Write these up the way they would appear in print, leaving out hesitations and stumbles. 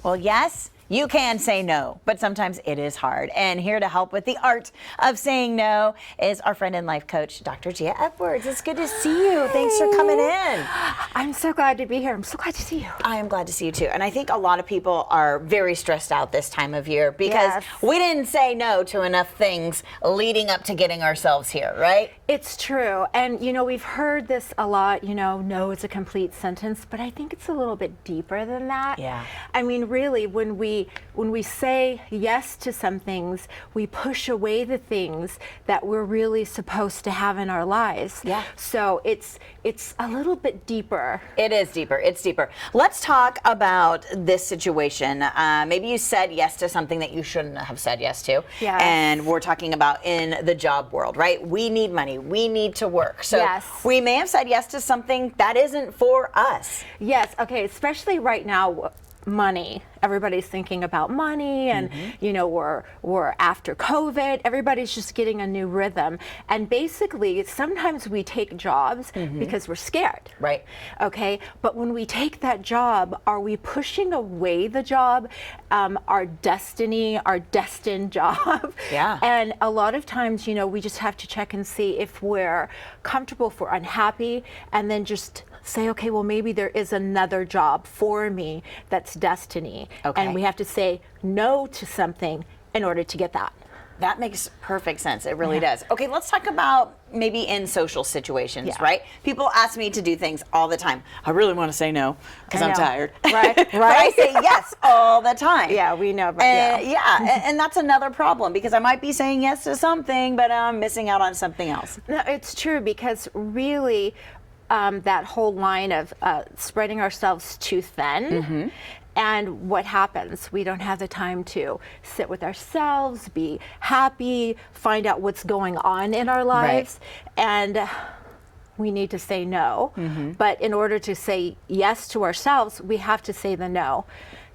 Well, yes, you can say no, but sometimes it is hard. And here to help with the art of saying no is our friend and life coach, Dr. Ghia Edwards. It's good to see you. Thanks for coming in. I'm so glad to be here. I'm so glad to see you. I am glad to see you too. And I think a lot of people are very stressed out this time of year because we didn't say no to enough things leading up to getting ourselves here, right? It's true. And, you know, we've heard this a lot, you know, no is a complete sentence, but I think it's a little bit deeper than that. Yeah. I mean, really, when we say yes to some things, we push away the things that we're really supposed to have in our lives. Yeah. So it's a little bit deeper. It is deeper. It's deeper. Let's talk about this situation. Maybe you said yes to something that you shouldn't have said yes to. Yes. And we're talking about in the job world, right? We need money. We need to work. So we may have said yes to something that isn't for us. Yes. Okay. Especially right now, money. Everybody's thinking about money, and you know, we're after COVID. Everybody's just getting a new rhythm, and basically sometimes we take jobs because we're scared, right? Okay, but when we take that job, are we pushing away the job, our destiny, our destined job? Yeah. And a lot of times, you know, we just have to check and see if we're comfortable, if we're unhappy, and then just say, okay, well, maybe there is another job for me that's destiny. Okay. And we have to say no to something in order to get that. That makes perfect sense. It really does. Okay, let's talk about maybe in social situations, right? People ask me to do things all the time. I really want to say no because I'm tired. Right, right. But I say yes all the time. Yeah, we know. But and that's another problem because I might be saying yes to something, but I'm missing out on something else. No, it's true, because really that whole line of spreading ourselves too thin. And what happens? We don't have the time to sit with ourselves, be happy, find out what's going on in our lives. And we need to say no. But in order to say yes to ourselves, we have to say the no,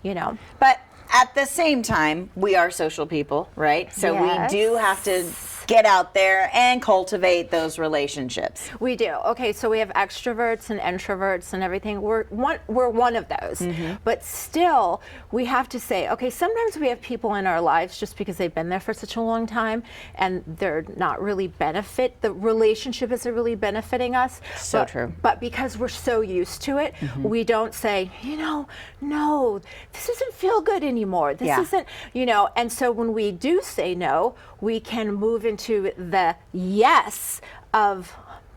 you know. But at the same time, we are social people, right? So we do have to get out there and cultivate those relationships. We do. Okay, so we have extroverts and introverts and everything. We're one of those. But still, we have to say, okay, sometimes we have people in our lives just because they've been there for such a long time and they're not really the relationship isn't really benefiting us. So true. But because we're so used to it, we don't say, you know, no, this doesn't feel good anymore. This isn't, you know, and so when we do say no, we can move into the yes of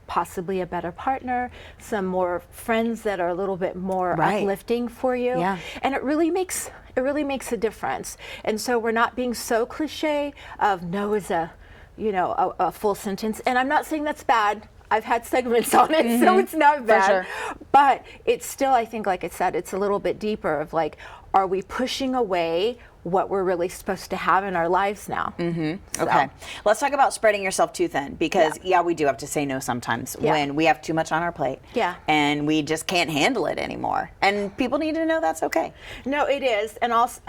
possibly a better partner, some more friends that are a little bit more uplifting for you. And it really makes a difference. And so we're not being so cliche of no is a, you know, a full sentence. And I'm not saying that's bad. I've had segments on it, so it's not bad. But it's still, I think, like I said, it's a little bit deeper of like, are we pushing away what we're really supposed to have in our lives now? Okay, let's talk about spreading yourself too thin, because we do have to say no sometimes when we have too much on our plate and we just can't handle it anymore, and people need to know that's okay. No, it is. And also,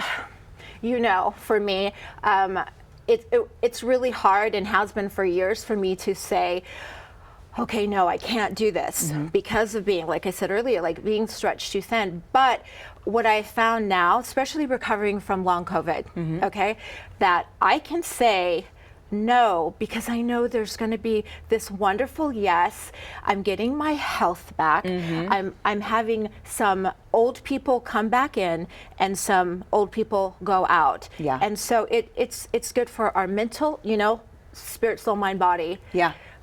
you know, for me, it's really hard, and has been for years, for me to say, okay, no, I can't do this because of being, like I said earlier, like being stretched too thin. But what I found now, especially recovering from long COVID, okay, that I can say no because I know there's going to be this wonderful yes. I'm getting my health back. I'm having some old people come back in and some old people go out. And so it's good for our mental, you know, spirit, soul, mind, body.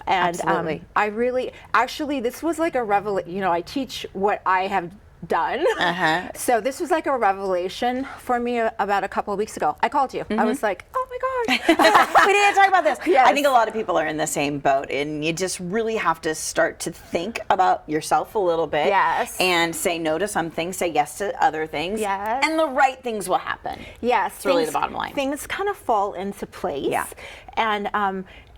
And I really, actually, this was like a revelation. You know, I teach what I have done. So this was like a revelation for me about a couple of weeks ago. I called you. I was like, oh my gosh. We didn't talk about this. I think a lot of people are in the same boat, and you just really have to start to think about yourself a little bit. And say no to some things, say yes to other things. And the right things will happen. It's really the bottom line. Things kind of fall into place.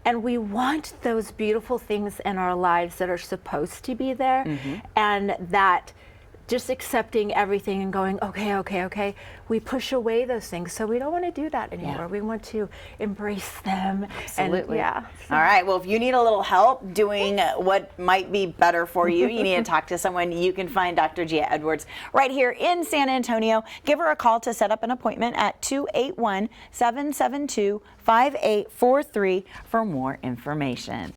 And we want those beautiful things in our lives that are supposed to be there, and that just accepting everything and going, okay, we push away those things. So we don't want to do that anymore. Yeah. We want to embrace them. Absolutely. And, All right. Well, if you need a little help doing what might be better for you, you need to talk to someone. You can find Dr. Ghia Edwards right here in San Antonio. Give her a call to set up an appointment at 281-772-5843 for more information.